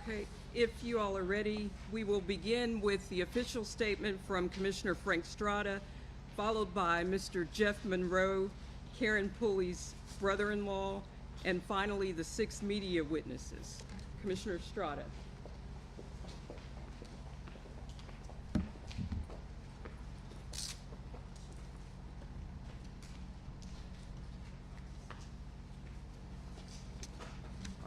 Okay, if you all are ready, we will begin with the official statement from Commissioner Frank Strada, followed by Mr. Jeff Monroe, Karen Pulley's brother-in-law, and finally the 6 media witnesses. Commissioner Strada.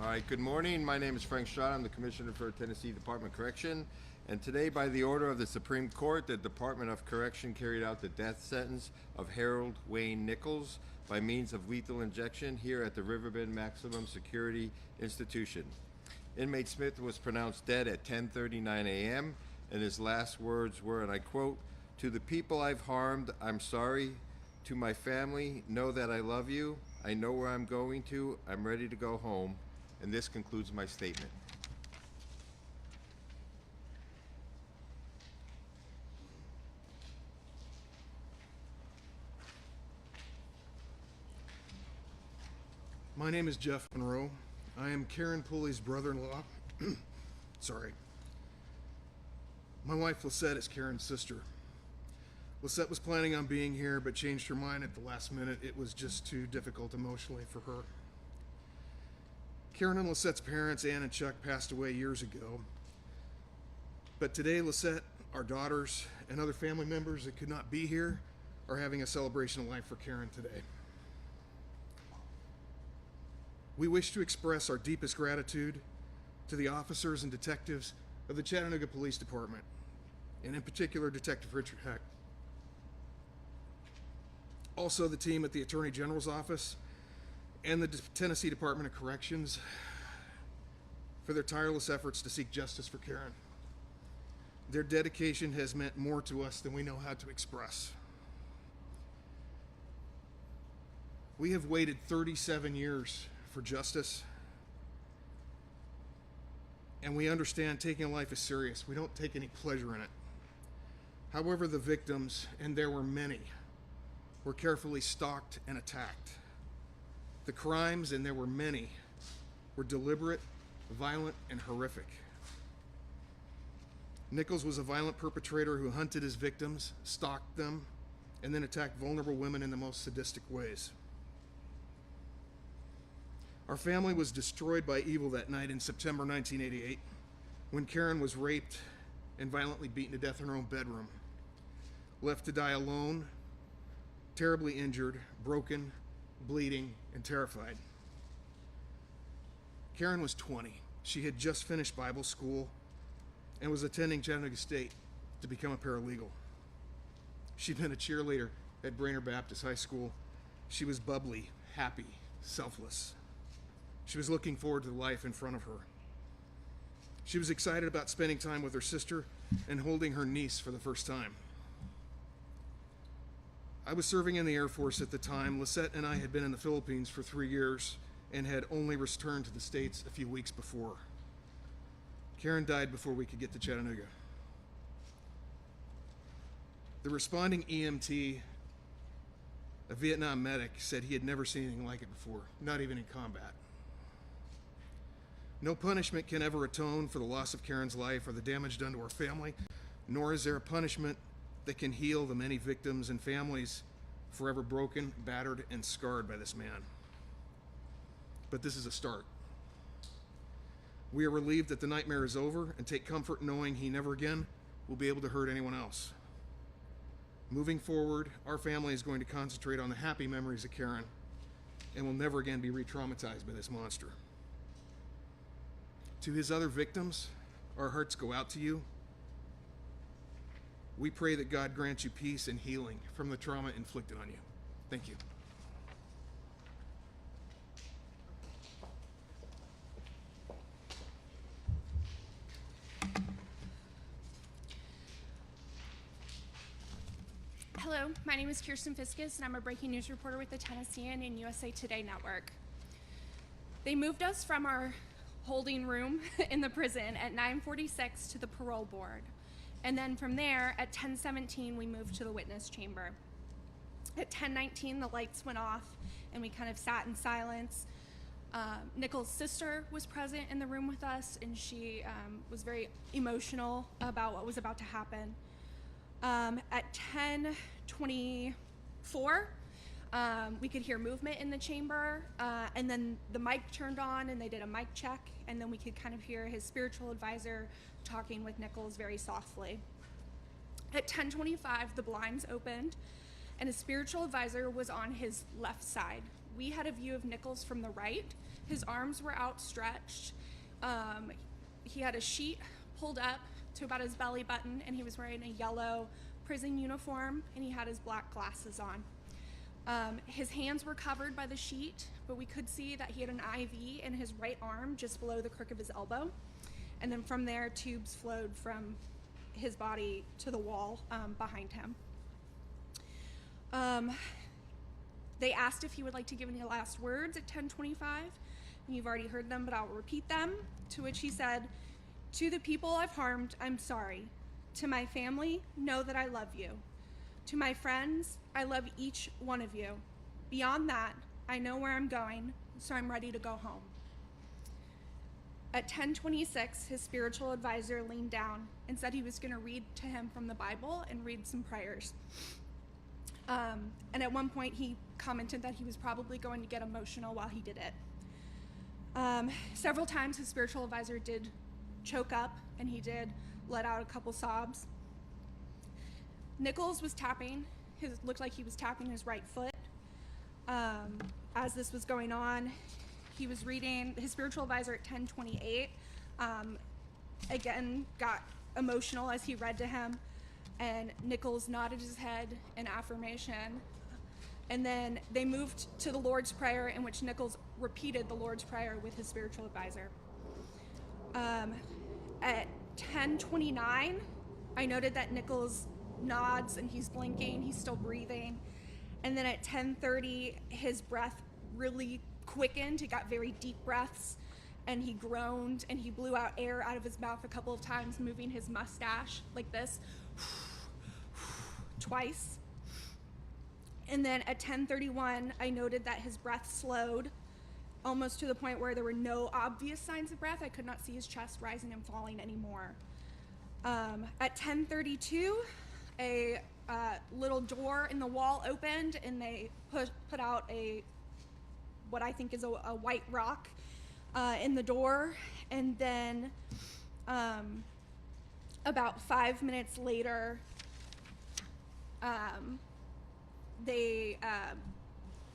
All right, good morning. My name is Frank Strada. I'm the Commissioner for Tennessee Department of Correction. And today, by the order of the Supreme Court, the Department of Correction carried out the death sentence of Harold Wayne Nichols by means of lethal injection here at the Riverbend Maximum Security Institution. Inmate Smith was pronounced dead at 10:39 a.m. and his last words were, and I quote, "To the people I've harmed, I'm sorry. To my family, know that I love you. I know where I'm going to. I'm ready to go home." And this concludes my statement. My name is Jeff Monroe. I am Karen Pulley's brother-in-law. Sorry. My wife, Lisette, is Karen's sister. Lisette was planning on being here, but changed her mind at the last minute. It was just too difficult emotionally for her. Karen and Lisette's parents, Ann and Chuck, passed away years ago. But today, Lisette, our daughters, and other family members that could not be here are having a celebration of life for Karen today. We wish to express our deepest gratitude to the officers and detectives of the Chattanooga Police Department, and in particular, Detective Richard Heck. Also, the team at the Attorney General's Office and the Tennessee Department of Corrections for their tireless efforts to seek justice for Karen. Their dedication has meant more to us than we know how to express. We have waited 37 years for justice, and we understand taking a life is serious. We don't take any pleasure in it. However, the victims, and there were many, were carefully stalked and attacked. The crimes, and there were many, were deliberate, violent, and horrific. Nichols was a violent perpetrator who hunted his victims, stalked them, and then attacked vulnerable women in the most sadistic ways. Our family was destroyed by evil that night in September 1988, when Karen was raped and violently beaten to death in her own bedroom, left to die alone, terribly injured, broken, bleeding, and terrified. Karen was 20. She had just finished Bible school and was attending Chattanooga State to become a paralegal. She'd been a cheerleader at Brainerd Baptist High School. She was bubbly, happy, selfless. She was looking forward to the life in front of her. She was excited about spending time with her sister and holding her niece for the first time. I was serving in the Air Force at the time. Lisette and I had been in the Philippines for 3 years and had only returned to the States a few weeks before. Karen died before we could get to Chattanooga. The responding EMT, a Vietnam medic, said he had never seen anything like it before, not even in combat. No punishment can ever atone for the loss of Karen's life or the damage done to her family, nor is there a punishment that can heal the many victims and families forever broken, battered, and scarred by this man. But this is a start. We are relieved that the nightmare is over and take comfort knowing he never again will be able to hurt anyone else. Moving forward, our family is going to concentrate on the happy memories of Karen and will never again be re-traumatized by this monster. To his other victims, our hearts go out to you. We pray that God grants you peace and healing from the trauma inflicted on you. Thank you. Hello, my name is Kirsten Fiskus, and I'm a breaking news reporter with the Tennessean and USA Today Network. They moved us from our holding room in the prison at 9:46 to the parole board. And then from there, at 10:17, we moved to the witness chamber. At 10:19, the lights went off, and we kind of sat in silence. Nichols' sister was present in the room with us, and she was very emotional about what was about to happen. At 10:24, we could hear movement in the chamber, and then the mic turned on and they did a mic check, and then we could kind of hear his spiritual advisor talking with Nichols very softly. At 10:25, the blinds opened and his spiritual advisor was on his left side. We had a view of Nichols from the right. His arms were outstretched. He had a sheet pulled up to about his belly button, and he was wearing a yellow prison uniform, and he had his black glasses on. His hands were covered by the sheet, but we could see that he had an IV in his right arm just below the crook of his elbow. And then from there, tubes flowed from his body to the wall behind him. They asked if he would like to give any last words at 10:25. And you've already heard them, but I'll repeat them. To which he said, "To the people I've harmed, I'm sorry. To my family, know that I love you. To my friends, I love each one of you. Beyond that, I know where I'm going, so I'm ready to go home." At 10:26, his spiritual advisor leaned down and said he was going to read to him from the Bible and read some prayers. And at one point, he commented that he was probably going to get emotional while he did it. Several times, his spiritual advisor did choke up, and he did let out a couple sobs. Nichols was tapping. Looked like he was tapping his right foot. As this was going on, he was reading. His spiritual advisor at 10:28 again got emotional as he read to him, and Nichols nodded his head in affirmation. And then they moved to the Lord's Prayer, in which Nichols repeated the Lord's Prayer with his spiritual advisor. At 10:29, I noted that Nichols nods and he's blinking, he's still breathing. And then at 10:30, his breath really quickened. He got very deep breaths, and he groaned, and he blew out air out of his mouth a couple of times, moving his mustache like this, twice. And then at 10:31, I noted that his breath slowed, almost to the point where there were no obvious signs of breath. I could not see his chest rising and falling anymore. At 10:32, a little door in the wall opened, and they put out what I think is a white rock in the door. And then about 5 minutes later, they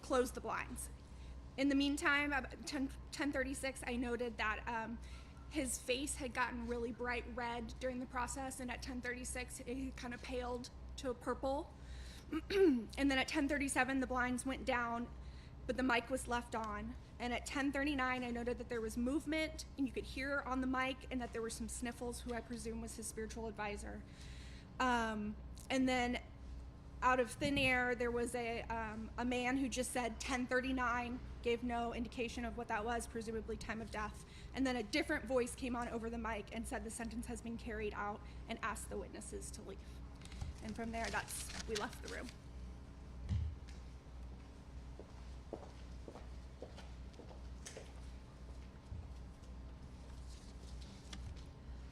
closed the blinds. In the meantime, about 10:36, I noted that his face had gotten really bright red during the process, and at 10:36, it kind of paled to a purple. And then at 10:37, the blinds went down, but the mic was left on. And at 10:39, I noted that there was movement, and you could hear on the mic, and that there were some sniffles, who I presume was his spiritual advisor. And then out of thin air, there was a man who just said 10:39, gave no indication of what that was, presumably time of death. And then a different voice came on over the mic and said the sentence has been carried out, and asked the witnesses to leave. And from there, we left the room.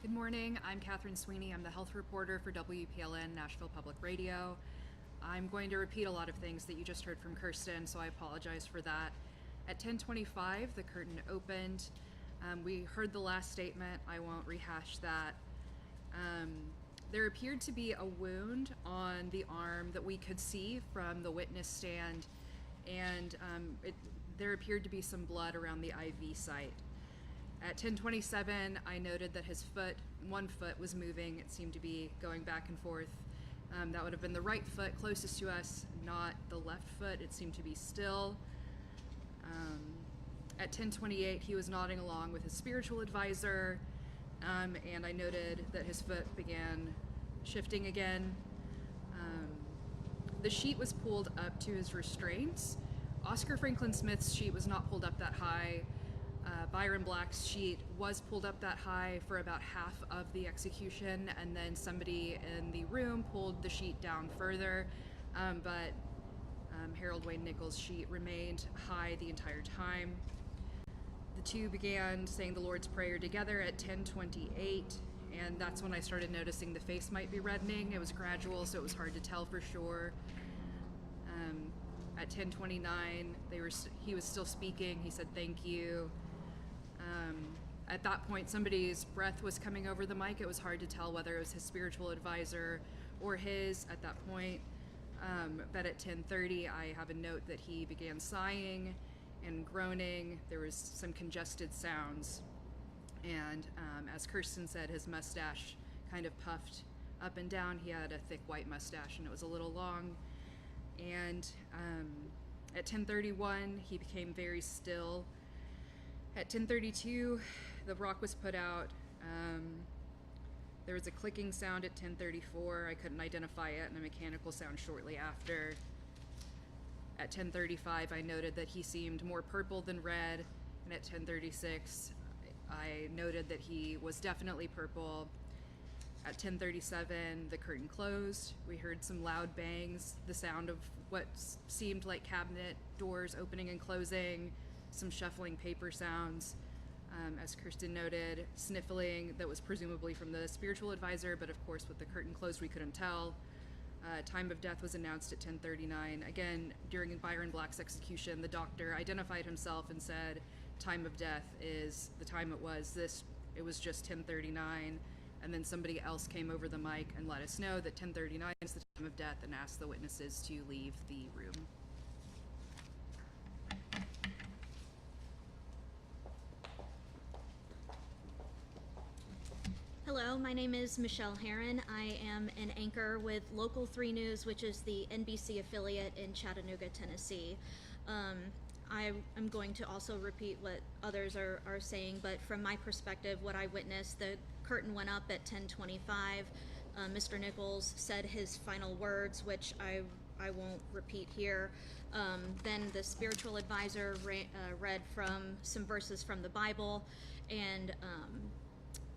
Good morning, I'm Catherine Sweeney. I'm the health reporter for WPLN Nashville Public Radio. I'm going to repeat a lot of things that you just heard from Kirsten, so I apologize for that. At 10:25, the curtain opened. We heard the last statement. I won't rehash that. There appeared to be a wound on the arm that we could see from the witness stand, and there appeared to be some blood around the IV site. At 10:27, I noted that his one foot was moving. It seemed to be going back and forth. That would have been the right foot closest to us, not the left foot. It seemed to be still. At 10:28, he was nodding along with his spiritual advisor, and I noted that his foot began shifting again. The sheet was pulled up to his restraints. Oscar Franklin Smith's sheet was not pulled up that high. Byron Black's sheet was pulled up that high for about half of the execution, and then somebody in the room pulled the sheet down further, but Harold Wayne Nichols' sheet remained high the entire time. The two began saying the Lord's Prayer together at 10:28, and that's when I started noticing the face might be reddening. It was gradual, so it was hard to tell for sure. At 10:29, he was still speaking. He said, "Thank you." At that point, somebody's breath was coming over the mic. It was hard to tell whether it was his spiritual advisor or his at that point. But at 10:30, I have a note that he began sighing and groaning. There was some congested sounds. And as Kirsten said, his mustache kind of puffed up and down. He had a thick white mustache, and it was a little long. And at 10:31, he became very still. At 10:32, the rock was put out. There was a clicking sound at 10:34. I couldn't identify it, and a mechanical sound shortly after. At 10:35, I noted that he seemed more purple than red, and at 10:36, I noted that he was definitely purple. At 10:37, the curtain closed. We heard some loud bangs, the sound of what seemed like cabinet doors opening and closing, some shuffling paper sounds. As Kirsten noted, sniffling that was presumably from the spiritual advisor, but of course with the curtain closed we couldn't tell. Time of death was announced at 10:39. Again, during Byron Black's execution, the doctor identified himself and said, time of death is the time it was. It was just 10:39. And then somebody else came over the mic and let us know that 10:39 is the time of death and asked the witnesses to leave the room. Hello, my name is Michelle Herron. I am an anchor with Local 3 News, which is the NBC affiliate in Chattanooga, Tennessee. I'm going to also repeat what others are saying, but from my perspective, what I witnessed, the curtain went up at 10:25. Mr. Nichols said his final words, which I won't repeat here. Then the spiritual advisor read from some verses from the Bible, and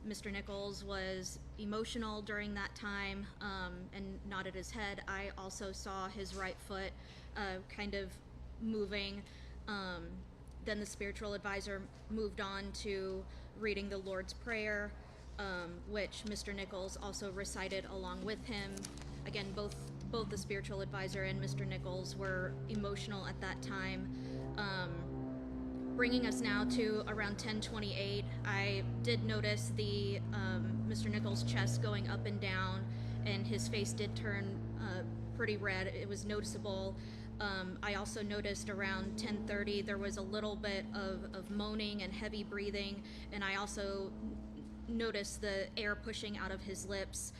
Mr. Nichols was emotional during that time and nodded his head. I also saw his right foot kind of moving. Then the spiritual advisor moved on to reading the Lord's Prayer, which Mr. Nichols also recited along with him. Again, both the spiritual advisor and Mr. Nichols were emotional at that time. Bringing us now to around 10:28, I did notice the Mr. Nichols' chest going up and down, and his face did turn pretty red. It was noticeable. I also noticed around 10:30 there was a little bit of moaning and heavy breathing, and I also noticed the air pushing out of his lips.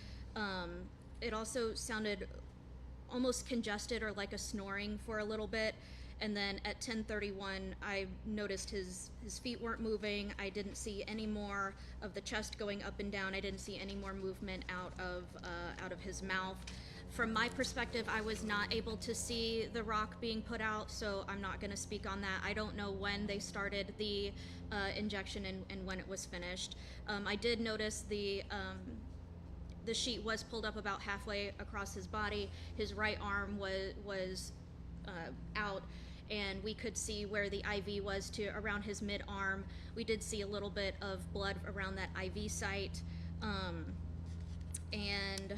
It also sounded almost congested or like a snoring for a little bit. And then at 10:31, I noticed his feet weren't moving. I didn't see any more of the chest going up and down. I didn't see any more movement out of his mouth. From my perspective, I was not able to see the rock being put out, so I'm not going to speak on that. I don't know when they started the injection and when it was finished. I did notice the sheet was pulled up about halfway across his body. His right arm was out, and we could see where the IV was to around his mid-arm. We did see a little bit of blood around that IV site, and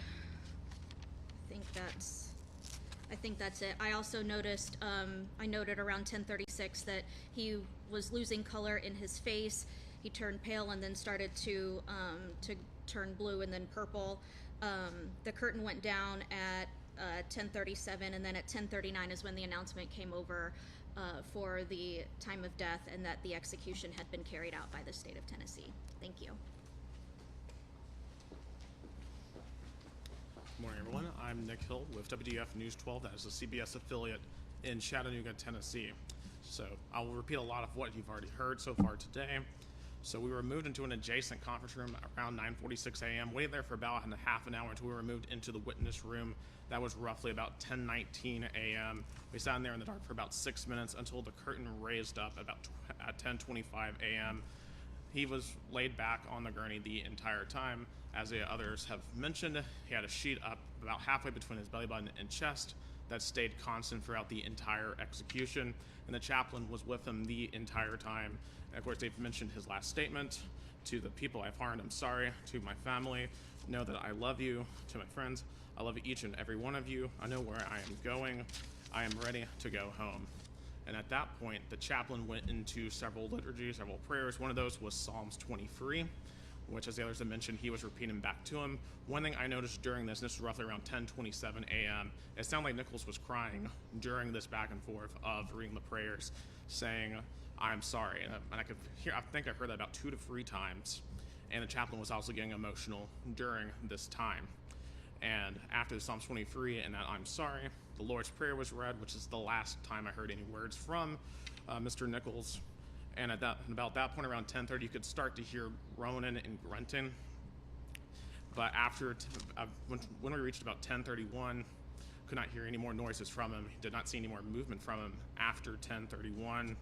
I think that's it. I also noticed, I noted around 10:36 that he was losing color in his face. He turned pale and then started to turn blue and then purple. The curtain went down at 10:37, and then at 10:39 is when the announcement came over for the time of death and that the execution had been carried out by the state of Tennessee. Thank you. Good morning, everyone. I'm Nick Hill with WDF News 12. That is a CBS affiliate in Chattanooga, Tennessee. So I will repeat a lot of what you've already heard so far today. So we were moved into an adjacent conference room around 9:46 a.m., waited there for about half an hour until we were moved into the witness room. That was roughly about 10:19 a.m. We sat in there in the dark for about 6 minutes until the curtain raised up at 10:25 a.m. He was laid back on the gurney the entire time. As the others have mentioned, he had a sheet up about halfway between his belly button and chest. that stayed constant throughout the entire execution, and the chaplain was with him the entire time. And of course, they've mentioned his last statement: to the people I've harmed, I'm sorry. To my family, know that I love you. To my friends, I love each and every one of you. I know where I am going. I am ready to go home. And at that point, the chaplain went into several liturgies, several prayers. One of those was Psalms 23, which, as the others have mentioned, he was repeating back to him. One thing I noticed during this, and this was roughly around 10:27 a.m., it sounded like Nichols was crying during this back and forth of reading the prayers, saying, I'm sorry. And I think I heard that about 2 to 3 times. And the chaplain was also getting emotional during this time. And after the Psalms 23 and that I'm sorry, the Lord's Prayer was read, which is the last time I heard any words from Mr. Nichols. And at about that point, around 10:30, you could start to hear groaning and grunting. But when we reached about 10:31, could not hear any more noises from him. Did not see any more movement from him after 10:31.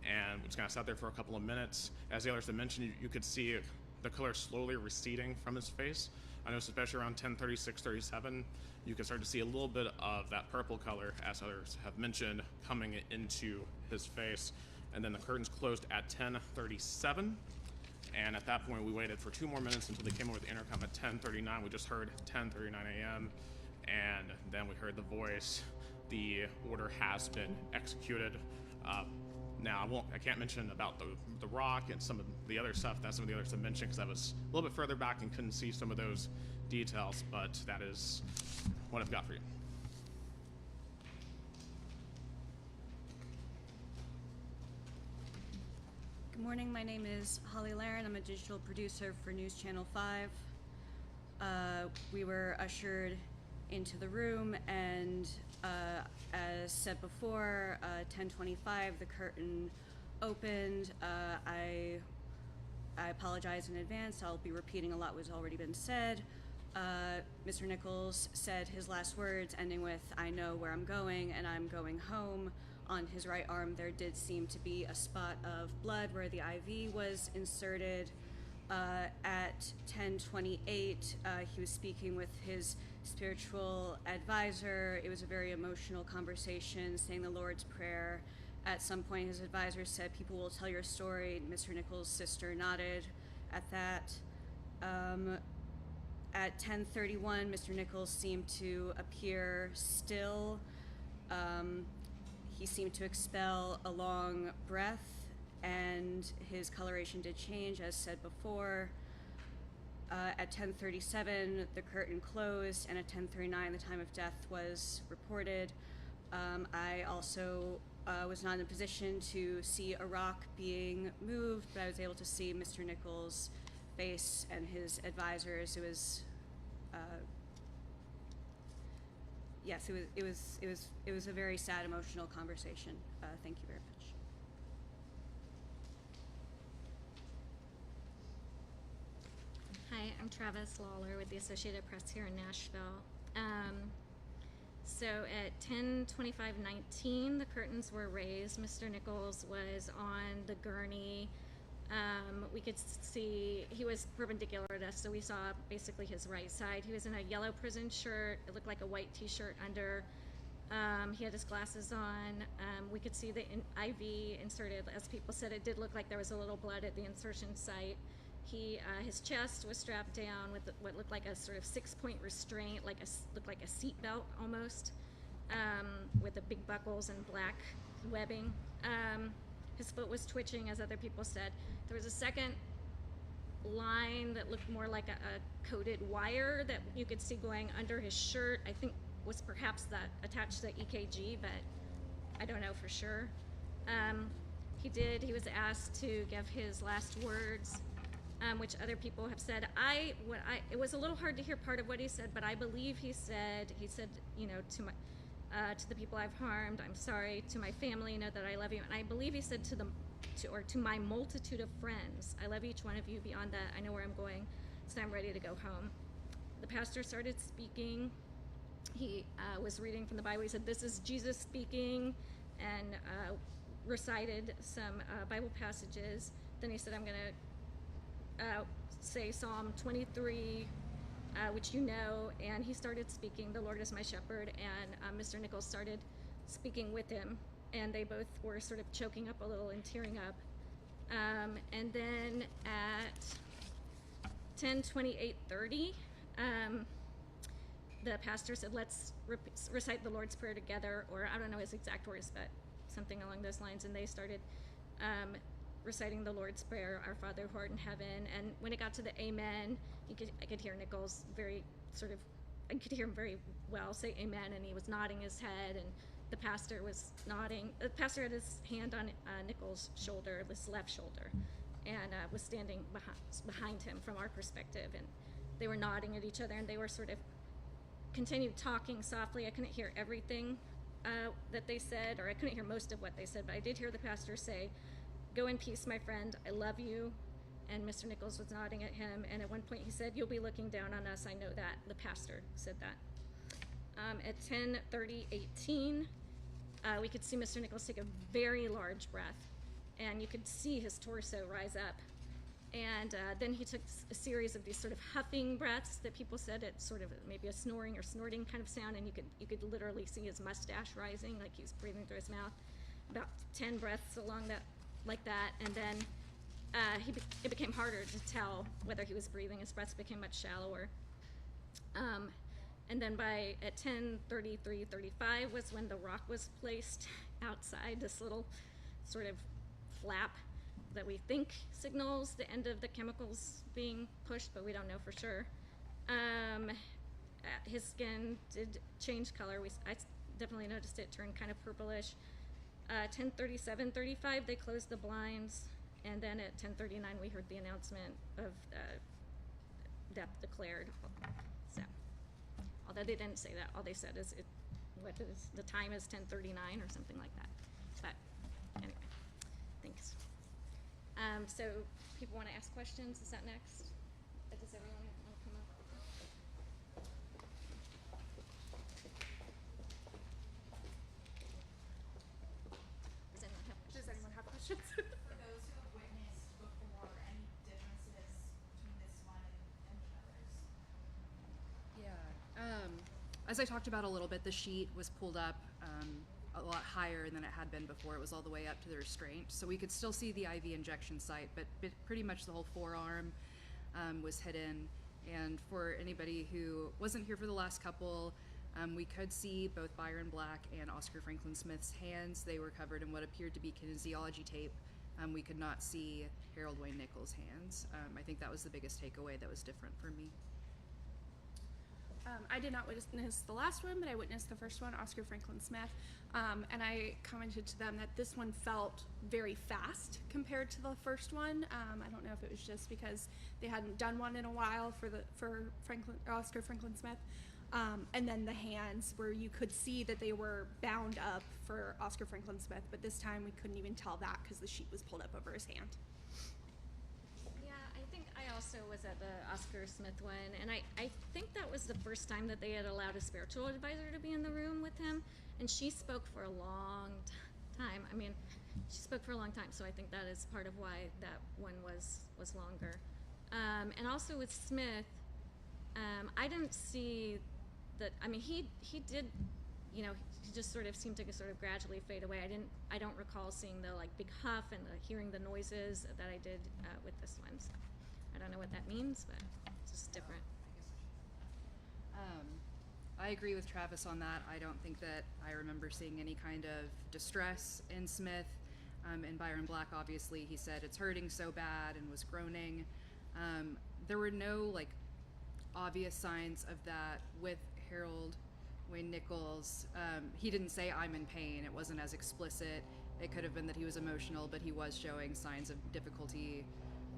And we just kind of sat there for a couple of minutes. As the others had mentioned, you could see the color slowly receding from his face. I noticed especially around 10:36, 37, you can start to see a little bit of that purple color, as others have mentioned, coming into his face. And then the curtains closed at 10:37. And at that point, we waited for 2 more minutes until they came over the intercom at 10:39. We just heard 10:39 a.m. And then we heard the voice, the order has been executed. Now, I can't mention about the rock and some of the other stuff that some of the others have mentioned, because I was a little bit further back and couldn't see some of those details, but that is what I've got for you. Good morning, my name is Holly Laren. I'm a digital producer for News Channel 5. We were ushered into the room, and as said before, 10:25, the curtain opened. I apologize in advance. I'll be repeating a lot what's already been said. Mr. Nichols said his last words, ending with, I know where I'm going and I'm going home. On his right arm, there did seem to be a spot of blood where the IV was inserted. At 10:28, he was speaking with his spiritual advisor. It was a very emotional conversation, saying the Lord's Prayer. At some point, his advisor said, people will tell your story. Mr. Nichols' sister nodded at that. At 10:31, Mr. Nichols seemed to appear still. He seemed to expel a long breath, and his coloration did change, as said before. At 10:37, the curtain closed, and at 10:39, the time of death was reported. I also was not in a position to see a rock being moved, but I was able to see Mr. Nichols' face and his advisors. It was, yes, it was a very sad, emotional conversation. Thank you very much. Hi, I'm Travis Lawler with the Associated Press here in Nashville. So at 10:25:19, the curtains were raised. Mr. Nichols was on the gurney. We could see he was perpendicular to us, so we saw basically his right side. He was in a yellow prison shirt. It looked like a white t-shirt under. He had his glasses on. We could see the IV inserted. As people said, it did look like there was a little blood at the insertion site. His chest was strapped down with what looked like a sort of 6-point restraint, looked like a seat belt almost, with the big buckles and black webbing. His foot was twitching, as other people said. There was a second line that looked more like a coated wire that you could see going under his shirt. I think was perhaps that attached to the EKG, but I don't know for sure. He was asked to give his last words, which other people have said. It was a little hard to hear part of what he said, but I believe he said, you know, to the people I've harmed, I'm sorry. To my family, know that I love you. And I believe he said to my multitude of friends, I love each one of you. Beyond that, I know where I'm going, so I'm ready to go home. The pastor started speaking. He was reading from the Bible. He said, this is Jesus speaking, and recited some Bible passages. Then he said, I'm going to say Psalm 23, which you know, and he started speaking, "The Lord is my shepherd," and Mr. Nichols started speaking with him, and they both were sort of choking up a little and tearing up. And then at 10:28:30, the pastor said, "Let's recite the Lord's Prayer together," or I don't know his exact words, but something along those lines. And they started reciting the Lord's Prayer, "Our Father who art in heaven." And when it got to the Amen, I could hear Nichols I could hear him very well say Amen, and he was nodding his head, and the pastor was nodding. The pastor had his hand on Nichols' shoulder, his left shoulder, and was standing behind him from our perspective, and they were nodding at each other, and they were sort of continued talking softly. I couldn't hear everything that they said, or I couldn't hear most of what they said, but I did hear the pastor say, "Go in peace, my friend, I love you." And Mr. Nichols was nodding at him, and at one point he said, "You'll be looking down on us, I know that." The pastor said that. At 10:30:18, we could see Mr. Nichols take a very large breath, and you could see his torso rise up. And then he took a series of these sort of huffing breaths that people said it's sort of maybe a snoring or snorting kind of sound, and you could literally see his mustache rising, like he was breathing through his mouth. About 10 breaths along that, like that, and then it became harder to tell whether he was breathing. His breaths became much shallower. And then at 10:35 was when the rock was placed outside, this little sort of flap that we think signals the end of the chemicals being pushed, but we don't know for sure. His skin did change color. I definitely noticed it turned kind of purplish. 10:37:35, they closed the blinds, and then at 10:39 we heard the announcement of death declared. So, although they didn't say that, all they said is the time is 10:39 or something like that. But anyway, thanks. So people want to ask questions. Is that next? Does everyone want to come up? Does anyone have questions? For those who have witnessed before, any differences between this one and the others? Yeah. As I talked about a little bit, the sheet was pulled up a lot higher than it had been before. It was all the way up to the restraint. So we could still see the IV injection site, but pretty much the whole forearm was hidden. And for anybody who wasn't here for the last couple, we could see both Byron Black and Oscar Franklin Smith's hands. They were covered in what appeared to be kinesiology tape. We could not see Harold Wayne Nichols' hands. I think that was the biggest takeaway that was different for me. I did not witness the last one, but I witnessed the first one, Oscar Franklin Smith, and I commented to them that this one felt very fast compared to the first one. I don't know if it was just because they hadn't done one in a while for Oscar Franklin Smith, and then the hands where you could see that they were bound up for Oscar Franklin Smith, but this time we couldn't even tell that because the sheet was pulled up over his hand. I also was at the Oscar Smith one, and I think that was the first time that they had allowed a spiritual advisor to be in the room with him, and she spoke for a long time. I mean, she spoke for a long time, so I think that is part of why that one was longer. And also with Smith, I didn't see that. I mean, he did, he just sort of seemed to sort of gradually fade away. I don't recall seeing the big huff and hearing the noises that I did with this one. So I don't know what that means, but it's just different. I agree with Travis on that. I don't think that I remember seeing any kind of distress in Smith. And Byron Black, obviously, he said it's hurting so bad and was groaning. There were no obvious signs of that with Harold Wayne Nichols. He didn't say I'm in pain. It wasn't as explicit. It could have been that he was emotional, but he was showing signs of difficulty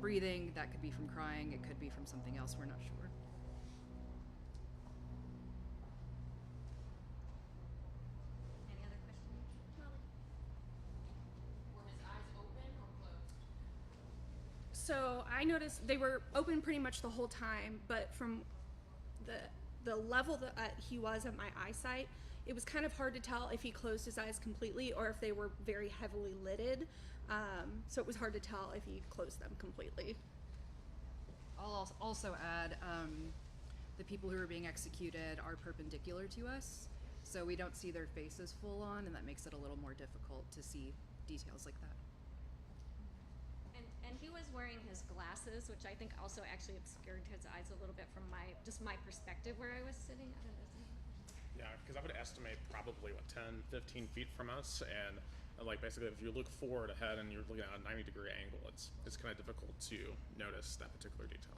breathing. That could be from crying. It could be from something else. We're not sure. Any other questions? Were his eyes open or closed? So I noticed they were open pretty much the whole time, but from the level that he was at my eyesight, it was kind of hard to tell if he closed his eyes completely or if they were very heavily lidded. So it was hard to tell if he closed them completely. I'll also add, the people who are being executed are perpendicular to us, so we don't see their faces full on, and that makes it a little more difficult to see details like that. And he was wearing his glasses, which I think also actually obscured his eyes a little bit from my perspective where I was sitting. I don't know. Yeah, because I would estimate probably, 10, 15 feet from us, and like basically if you look forward ahead and you're looking at a 90-degree angle, it's kind of difficult to notice that particular detail.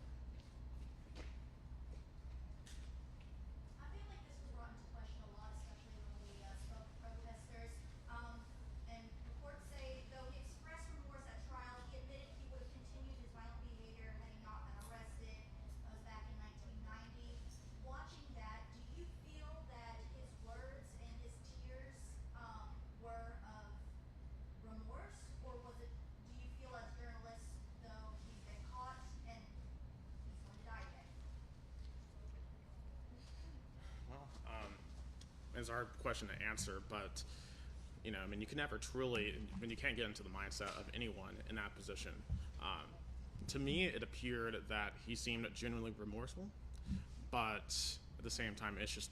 I feel like this was brought into question a lot, especially when we spoke to protesters. And reports say, though he expressed remorse at trial, he admitted he would have continued his violent behavior had he not been arrested. That was back in 1990. Watching that, do you feel that his words and his tears were of remorse, or do you feel as journalists, though he's been caught and he's going to die today? Well, it's a hard question to answer, but I mean, you can never truly, when you can't get into the mindset of anyone in that position. To me, it appeared that he seemed genuinely remorseful, but at the same time, it's just,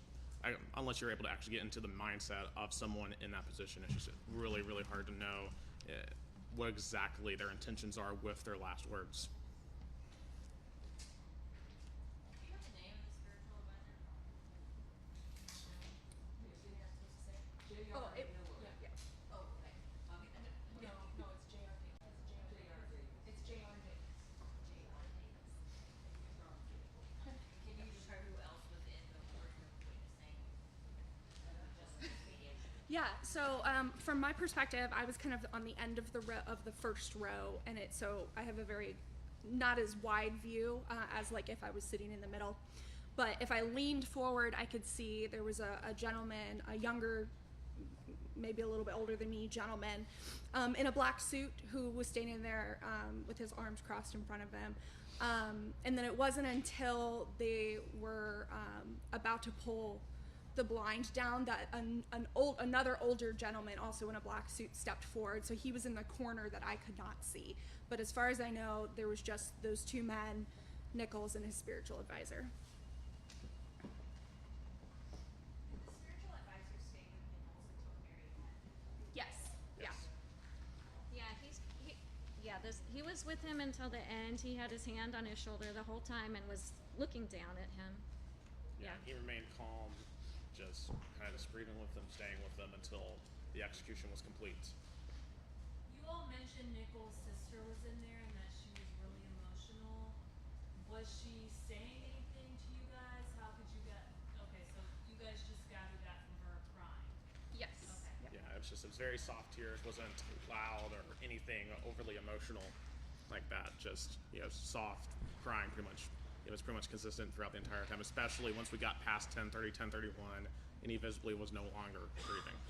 unless you're able to actually get into the mindset of someone in that position, it's just really, really hard to know what exactly their intentions are with their last words. Do you have the name of the spiritual advisor? Oh, it, yeah. Oh, okay. I'll get that. No, it's JRD. It's JRD. Can you describe who else was in the portion of witnessing? Just mediation. Yeah, so from my perspective, I was kind of on the end of the first row, and so I have a very not as wide view as like if I was sitting in the middle. But if I leaned forward, I could see there was a gentleman, a younger, maybe a little bit older than me gentleman, in a black suit who was standing there with his arms crossed in front of him. And then it wasn't until they were about to pull the blind down that another older gentleman, also in a black suit, stepped forward. So he was in the corner that I could not see. But as far as I know, there was just those two men, Nichols and his spiritual advisor. Did the spiritual advisor stay with Nichols until the very end? Yes. Yes. Yeah. He was with him until the end. He had his hand on his shoulder the whole time and was looking down at him. Yeah, he remained calm, just kind of grieving with them, staying with them until the execution was complete. You all mentioned Nichols' sister was in there and that she was really emotional. Was she saying anything to you guys? How could you get? Okay, so you guys just gathered that from her crying. Yes. Okay. Yeah, it was very soft tears, wasn't loud or anything overly emotional like that. Just soft crying, pretty much. It was pretty much consistent throughout the entire time, especially once we got past 10:30, 10:31, and he visibly was no longer breathing.